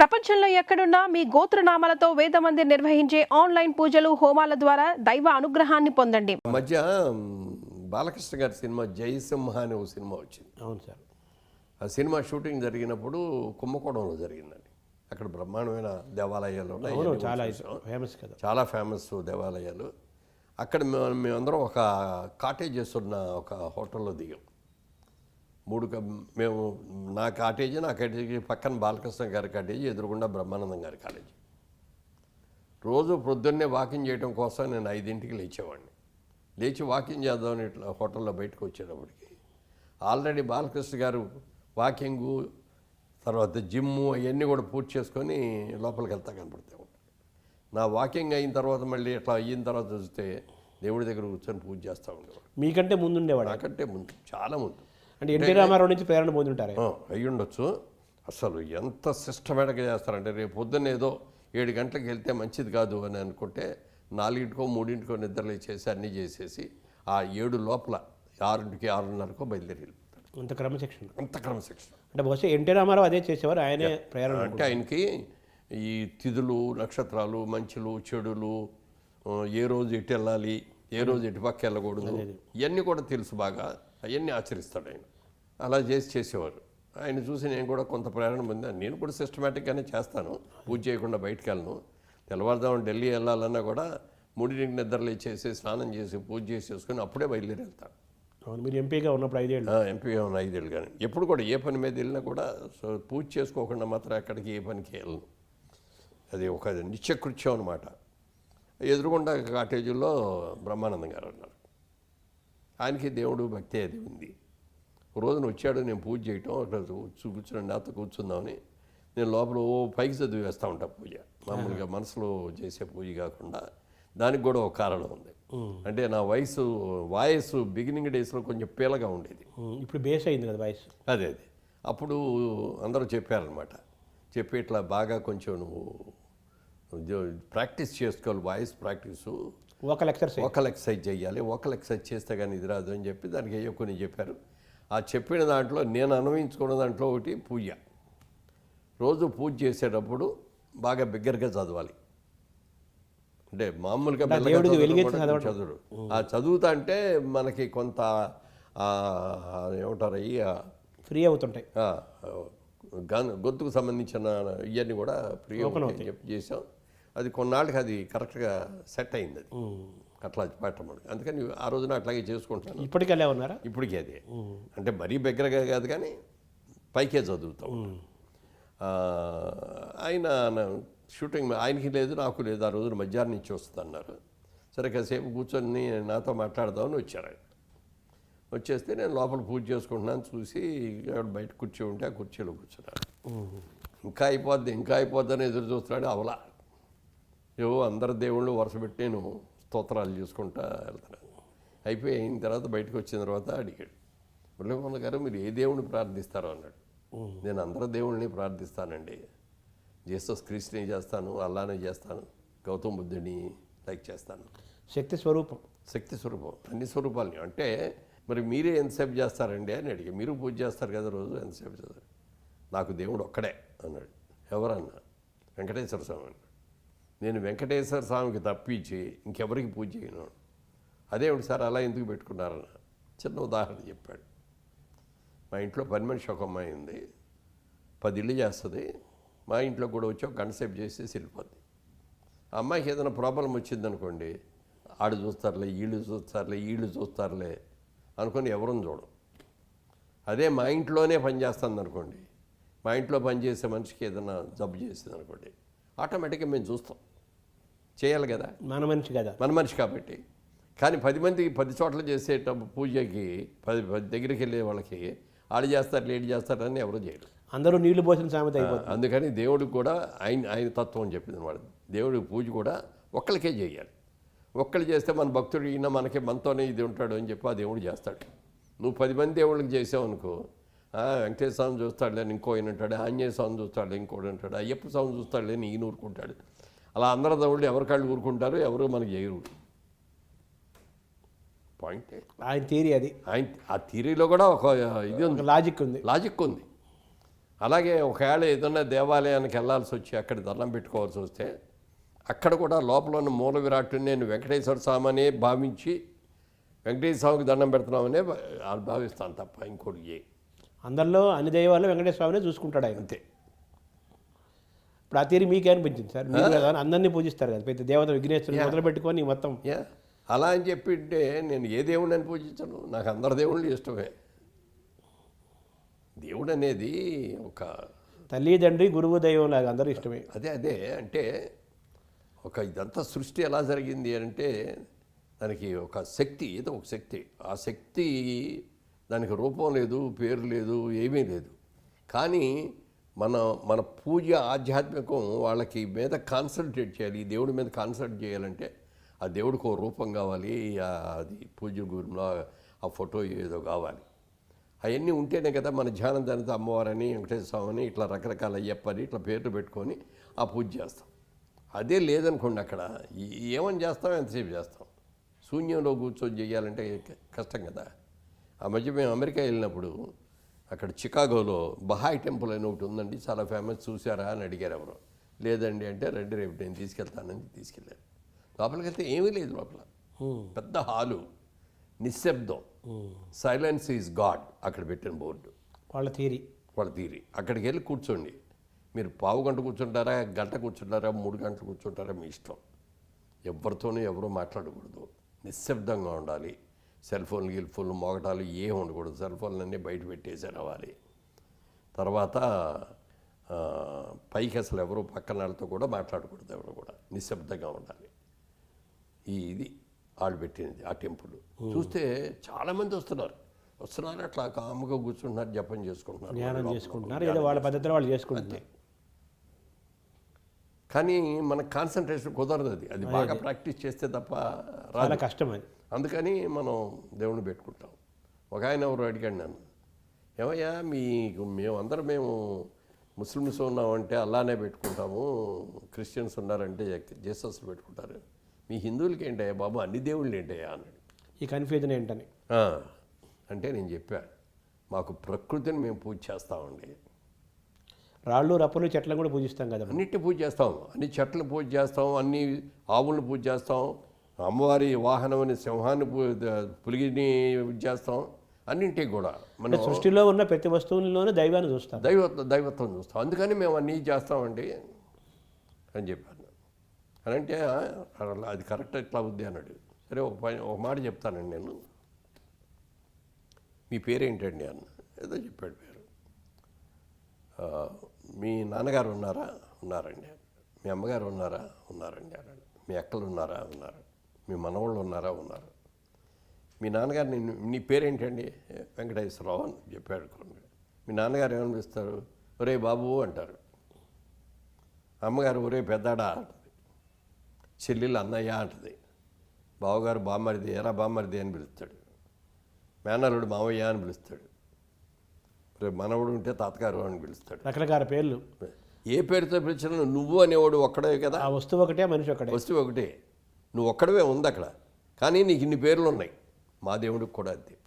ప్రపంచంలో ఎక్కడున్నా మీ గోత్రనామాలతో వేదమందిర్ నిర్వహించే ఆన్లైన్ పూజలు హోమాల ద్వారా దైవ అనుగ్రహాన్ని పొందండి. మధ్య బాలకృష్ణ గారి సినిమా జయసింహ అనే ఒక సినిమా వచ్చింది. అవును సార్. ఆ సినిమా షూటింగ్ జరిగినప్పుడు కుంభకోణంలో జరిగిందండి. అక్కడ బ్రహ్మాండమైన దేవాలయాలు ఉన్నాయి, చాలా ఫేమస్ కదా, చాలా ఫేమస్ దేవాలయాలు. అక్కడ మేమందరం ఒక కాటేజ్ చేస్తున్న ఒక హోటల్లో దిగాం. మేము నా కాటేజీ పక్కన బాలకృష్ణ గారి కాటేజీ, ఎదురుగుండా బ్రహ్మానందం గారి కాలేజీ. రోజు ప్రొద్దున్నే వాకింగ్ చేయడం కోసం నేను 5ంటికి లేచేవాడిని. లేచి వాకింగ్ చేద్దామని ఇట్లా హోటల్లో బయటకు వచ్చేటప్పటికి ఆల్రెడీ బాలకృష్ణ గారు వాకింగు తర్వాత జిమ్ము అవన్నీ కూడా పూర్తి చేసుకొని లోపలికి వెళ్తా కనపడుతూ ఉంటాడు. నా వాకింగ్ అయిన తర్వాత మళ్ళీ ఇట్లా అయిన తర్వాత చూస్తే దేవుడి దగ్గర కూర్చొని పూజ చేస్తూ ఉండేవాడు. మీకంటే ముందు ఉండేవాడు? నాకంటే ముందు, చాలా ముందు. అంటే ఎన్టీ రామారావు నుంచి ప్రేరణ పొందుంటారు. అయ్యి ఉండొచ్చు. అసలు ఎంత సిస్టమేటిక్గా చేస్తారంటే, రేపు పొద్దున్న ఏదో 7 గంటలకు వెళ్తే మంచిది కాదు అని అనుకుంటే 4కో 3కో నిద్రలు చేసి అన్నీ చేసేసి ఆ 7 లోపల 6కి 6:30కో బయలుదేరి వెళ్ళిపోతాడు. అంత క్రమశిక్షణ, అంత క్రమశిక్షణ. అంటే బహుశా ఎన్టీ రామారావు అదే చేసేవారు, ఆయనే ప్రేరణ. అంటే ఆయనకి ఈ తిథులు, నక్షత్రాలు, మంచులు, చెడులు, ఏ రోజు ఎటు వెళ్ళాలి, ఏ రోజు ఎటు పక్క వెళ్ళకూడదు, ఇవన్నీ కూడా తెలుసు బాగా. అవన్నీ ఆచరిస్తాడు ఆయన. అలా చేసేవారు. ఆయన చూసి నేను కూడా కొంత ప్రేరణ పొందాను. నేను కూడా సిస్టమేటిక్గానే చేస్తాను. పూజ చేయకుండా బయటకు వెళ్ళను. తెల్లవారుదామని ఢిల్లీ వెళ్ళాలన్నా కూడా 3ంటికి నిద్రలు చేసి స్నానం చేసి పూజ చేసేసుకొని అప్పుడే బయలుదేరి వెళ్తాను. అవును, మీరు ఎంపీగా ఉన్నప్పుడు 5 ఏళ్ళు. ఎంపీగా ఉన్న 5 ఏళ్ళు. కానీ ఎప్పుడు కూడా ఏ పని మీద వెళ్ళినా కూడా పూజ చేసుకోకుండా మాత్రం ఎక్కడికి ఏ పనికి వెళ్ళను. అది ఒక నిత్యకృత్యం అనమాట. ఎదురుగుండా కాటేజీల్లో బ్రహ్మానందం గారు ఉన్నారు. ఆయనకి దేవుడు భక్తి అది ఉంది. రోజున వచ్చాడు, నేను పూజ చేయటం, అక్కడ కూర్చుని నాతో కూర్చుందామని నేను లోపల పైకి చదివి వేస్తూ ఉంటా పూజ. మామూలుగా మనసులో చేసే పూజ కాకుండా దానికి కూడా ఒక కారణం ఉంది. అంటే నా వాయిస్ బిగినింగ్ డేస్లో కొంచెం పీలగా ఉండేది. ఇప్పుడు బేస్ అయింది కదా వాయిస్. అదే అప్పుడు అందరూ చెప్పారనమాట. చెప్పి ఇట్లా బాగా కొంచెం నువ్వు ప్రాక్టీస్ చేసుకోవాలి, వాయిస్ ప్రాక్టీసు, వోకల్ ఎక్సర్సైజ్ చేయాలి, వోకల్ ఎక్సర్సైజ్ చేస్తే కానీ ఇది రాదు అని చెప్పి దానికి అయ్యో కొన్ని చెప్పారు. ఆ చెప్పిన దాంట్లో నేను అన్వయించుకున్న దాంట్లో ఒకటి పూజ. రోజు పూజ చేసేటప్పుడు బాగా బిగ్గరగా చదవాలి. అంటే మామూలుగా చదువుడు. ఆ చదువుతా అంటే మనకి కొంత ఏమంటారు అయ్యి ఫ్రీ అవుతుంటాయి. గొంతుకు సంబంధించిన ఇవన్నీ కూడా ఫ్రీ చేసాం. అది కొన్నాళ్ళకి అది కరెక్ట్గా సెట్ అయింది. అది అట్లా పెట్టమని, అందుకని ఆ రోజున అట్లాగే చేసుకుంటాను. ఇప్పటికీ అలా ఉన్నారా? ఇప్పటికీ అదే. అంటే మరీ బిగ్గరగా కాదు కానీ పైకే చదువుతాం. ఆయన షూటింగ్ ఆయనకి లేదు, నాకు లేదు. ఆ రోజున మధ్యాహ్నం నుంచి వస్తుంది అన్నారు. సరే కాసేపు కూర్చొని నాతో మాట్లాడదామని వచ్చారు ఆయన. వచ్చేస్తే నేను లోపల పూజ చేసుకుంటున్నాను. చూసి బయట కుర్చీ ఉంటే ఆ కుర్చీలో కూర్చున్నాను. ఇంకా అయిపోద్ది అని ఎదురు చూస్తున్నాడు. అవలా ఏవో అందరు దేవుళ్ళు వరుస పెట్టి నేను స్తోత్రాలు చూసుకుంటా వెళ్తున్నాను. అయిన తర్వాత బయటకు వచ్చిన తర్వాత అడిగాడు, మురళీమోహన్ గారు మీరు ఏ దేవుడిని ప్రార్థిస్తారో అన్నాడు. నేను అందరు దేవుళ్ళని ప్రార్థిస్తానండి. జీసస్ క్రీస్తుని చేస్తాను, అల్లానే చేస్తాను, గౌతమ బుద్ధుడిని లైక్ చేస్తాను. శక్తి స్వరూపం అన్ని స్వరూపాలని. అంటే మరి మీరే ఎంతసేపు చేస్తారండి అని అడిగా. మీరు పూజ చేస్తారు కదా రోజు, ఎంతసేపు చేస్తారు? నాకు దేవుడు ఒక్కడే అన్నాడు. ఎవరన్నా? వెంకటేశ్వర స్వామి అన్నాడు. నేను వెంకటేశ్వర స్వామికి తప్పించి ఇంకెవరికి పూజ చేయను. అదేమిటి సార్ అలా ఎందుకు పెట్టుకున్నారన్న చిన్న ఉదాహరణ చెప్పాడు. మా ఇంట్లో పని మనిషి ఒక అమ్మాయి ఉంది, 10 ఇళ్ళు చేస్తుంది. మా ఇంట్లో కూడా వచ్చి ఒక గంట సేపు చేసేసి వెళ్ళిపోద్ది. ఆ అమ్మాయికి ఏదైనా ప్రాబ్లం వచ్చిందనుకోండి, ఆడు చూస్తారులే, వీళ్ళు చూస్తారులే అనుకొని ఎవరని చూడం. అదే మా ఇంట్లోనే పని చేస్తుంది అనుకోండి, మా ఇంట్లో పనిచేసే మనిషికి ఏదైనా జబ్బు చేసింది అనుకోండి, ఆటోమేటిక్గా మేము చూస్తాం. చేయాలి కదా, మన మనిషి కాబట్టి. కానీ 10 మందికి 10 చోట్ల చేసేటప్పుడు పూజకి 10 దగ్గరికి వెళ్ళే వాళ్ళకి ఆడు చేస్తారు లేడు చేస్తారని ఎవరు చేయరు. అందరూ నీళ్లు పోసిన సామెత అయిపోతుంది. అందుకని దేవుడికి కూడా ఆయన తత్వం చెప్పింది అనమాట. దేవుడికి పూజ కూడా ఒక్కరికే చేయాలి. ఒక్కళ్ళు చేస్తే మన భక్తుడు ఈయన మనతోనే ఇది ఉంటాడు అని చెప్పి ఆ దేవుడు చేస్తాడు. నువ్వు 10 మంది దేవుళ్ళకి చేసావు అనుకో, వెంకటేశ్వర స్వామి చూస్తాడులే ఇంకో ఆయన ఉంటాడు, ఆంజనేయ స్వామి చూస్తాడులే ఇంకోటి ఉంటాడు, అయ్యప్ప స్వామి చూస్తాడులే ఈయన ఊరుకుంటాడు. అలా అందరు దేవుళ్ళు ఎవరికాళ్ళు ఊరుకుంటారు, ఎవరు మనకి చేయరు. పాయింటే ఆయన థియరీ అది. ఆ థియరీలో కూడా ఒక ఇది ఉంది, లాజిక్ ఉంది. లాజిక్ ఉంది. అలాగే ఒకవేళ ఏదైనా దేవాలయానికి వెళ్ళాల్సి వచ్చి అక్కడ దండం పెట్టుకోవాల్సి వస్తే అక్కడ కూడా లోపల ఉన్న మూల విరాట్టుని నేను వెంకటేశ్వర స్వామినే భావించి వెంకటేశ్వర స్వామికి దండం పెడుతున్నామనే భావిస్తాను తప్ప ఇంకోటి అందరిలో అన్ని దైవాల్లో వెంకటేశ్వర స్వామినే చూసుకుంటాడు ఆయన. అంతే. ఇప్పుడు ఆ తీరు మీకే అనిపించింది సార్? మీరు కదా అందరినీ పూజిస్తారు కదా, పెద్ద దేవత విఘ్నేశ్వరుని మొదలు పెట్టుకొని మొత్తం. అలా అని చెప్పింటే నేను ఏ దేవుడిని అని పూజించను, నాకు అందరు దేవుళ్ళు ఇష్టమే. దేవుడు అనేది ఒక తల్లి తండ్రి గురువు దైవం లాగా అందరూ ఇష్టమే. అదే అంటే ఒక ఇదంతా సృష్టి ఎలా జరిగింది అంటే దానికి ఒక శక్తి, ఏదో ఒక శక్తి, ఆ శక్తి దానికి రూపం లేదు, పేరు లేదు, ఏమీ లేదు. కానీ మన పూజ ఆధ్యాత్మికం వాళ్ళకి మీద కాన్సన్ట్రేట్ చేయాలి, ఈ దేవుడి మీద కాన్సన్ట్రేట్ చేయాలంటే ఆ దేవుడికి ఒక రూపం కావాలి, అది పూజ గురిలో ఆ ఫోటో ఏదో కావాలి. అవన్నీ ఉంటేనే కదా మన ధ్యానం దానితో అమ్మవారని వెంకటేశ్వర స్వామిని ఇట్లా రకరకాల అయ్యప్పని ఇట్లా పేర్లు పెట్టుకొని ఆ పూజ చేస్తాం. అదే లేదనుకోండి అక్కడ ఏమని చేస్తాం, ఎంతసేపు చేస్తాం. శూన్యంలో కూర్చొని చేయాలంటే కష్టం కదా. ఆ మధ్య మేము అమెరికా వెళ్ళినప్పుడు అక్కడ చికాగోలో బహాయ్ టెంపుల్ అని ఒకటి ఉందండి, చాలా ఫేమస్, చూసారా అని అడిగారు ఎవరు. లేదండి అంటే రండి రేపు నేను తీసుకెళ్తానని తీసుకెళ్ళారు. లోపలికి వెళ్తే ఏమీ లేదు, లోపల పెద్ద హాలు, నిశ్శబ్దం, సైలెన్స్ ఈజ్ గాడ్ అక్కడ పెట్టిన బోర్డు. వాళ్ళ తీరి అక్కడికి వెళ్ళి కూర్చోండి. మీరు పావు గంట కూర్చుంటారా, గంట కూర్చుంటారా, 3 గంటలు కూర్చుంటారా, మీ ఇష్టం. ఎవరితోనూ ఎవరూ మాట్లాడకూడదు, నిశ్శబ్దంగా ఉండాలి. సెల్ ఫోన్లు మోగటాలు ఏం ఉండకూడదు, సెల్ ఫోన్లన్నీ బయట పెట్టేసి రావాలి. తర్వాత పైకి అసలు ఎవరు పక్కన వాళ్ళతో కూడా మాట్లాడకూడదు, ఎవరు కూడా నిశ్శబ్దంగా ఉండాలి. ఇది వాళ్ళు పెట్టినది ఆ టెంపుల్. చూస్తే చాలామంది వస్తున్నారు అట్లా కాముగా కూర్చుంటున్నారు, జపం చేసుకుంటున్నారు, ధ్యానం చేసుకుంటున్నారు, ఏదో వాళ్ళ పద్ధతిలో వాళ్ళు చేసుకుంటున్నారు. కానీ మనకు కాన్సన్ట్రేషన్ కుదరదు, అది బాగా ప్రాక్టీస్ చేస్తే తప్ప చాలా కష్టం అది. అందుకని మనం దేవుణ్ణి పెట్టుకుంటాం. ఒక ఆయన ఎవరు అడిగాడు నన్ను, ఏమయ్యా మేము ముస్లిమ్స్ ఉన్నామంటే అల్లానే పెట్టుకుంటాము, క్రిస్టియన్స్ ఉన్నారంటే జీసస్ పెట్టుకుంటారు, మీ హిందువులకి ఏంటయ్యా బాబు అన్ని దేవుళ్ళు ఏంటయ్యా అన్నాడు. ఈ కన్ఫ్యూజన్ ఏంటని అంటే నేను చెప్పాను, మాకు ప్రకృతిని మేము పూజ చేస్తామండి. రాళ్ళు రప్పలు చెట్లను కూడా పూజిస్తాం కదా, అన్నిటిని పూజ చేస్తాం, అన్ని చెట్లను పూజ చేస్తాం, అన్ని ఆవులను పూజ చేస్తాం, అమ్మవారి వాహనమని సింహాన్ని పులిగిని పూజ చేస్తాం, అన్నింటికి కూడా మనం సృష్టిలో ఉన్న ప్రతి వస్తువుల్లోనే దైవాన్ని చూస్తాం, దైవత్వం చూస్తాం. అందుకని మేము అన్నీ చేస్తామండి అని చెప్పాను. అని అంటే అది కరెక్ట్ ఎట్లా అవుద్ది అన్నాడు. సరే ఒక మాట చెప్తానండి నేను, మీ పేరేంటండి అన్న. ఏదో చెప్పాడు పేరు. మీ నాన్నగారు ఉన్నారా? ఉన్నారండి. మీ అమ్మగారు ఉన్నారా? ఉన్నారండి అన్నాడు. మీ అక్కలు ఉన్నారా? ఉన్నారు. మీ మనవాళ్ళు ఉన్నారా? ఉన్నారు. మీ నాన్నగారు నీ పేరేంటండి? వెంకటేశ్వరరావు అని చెప్పాడు. మీ నాన్నగారు ఏమనిపిస్తారు? ఒరే బాబు అంటారు. అమ్మగారు ఒరే పెద్దాడా అంటుంది. చెల్లెలు అన్నయ్య అంటుంది. బావగారు బామ్మరిది, ఎరా బామ్మరిది అని పిలుస్తాడు. మేనల్లుడు మావయ్య అని పిలుస్తాడు. రేపు మనవడు ఉంటే తాతగారు అని పిలుస్తాడు. రకరకాల పేర్లు. ఏ పేరుతో పిలిచినా నువ్వు అనేవాడు ఒక్కడే కదా. ఆ వస్తువు ఒకటే, మనిషి ఒకటే. వస్తువు ఒకటే, నువ్వు ఒక్కడవే ఉంది అక్కడ. కానీ నీకు ఇన్ని పేర్లు ఉన్నాయి. మా దేవుడికి కూడా అంతే.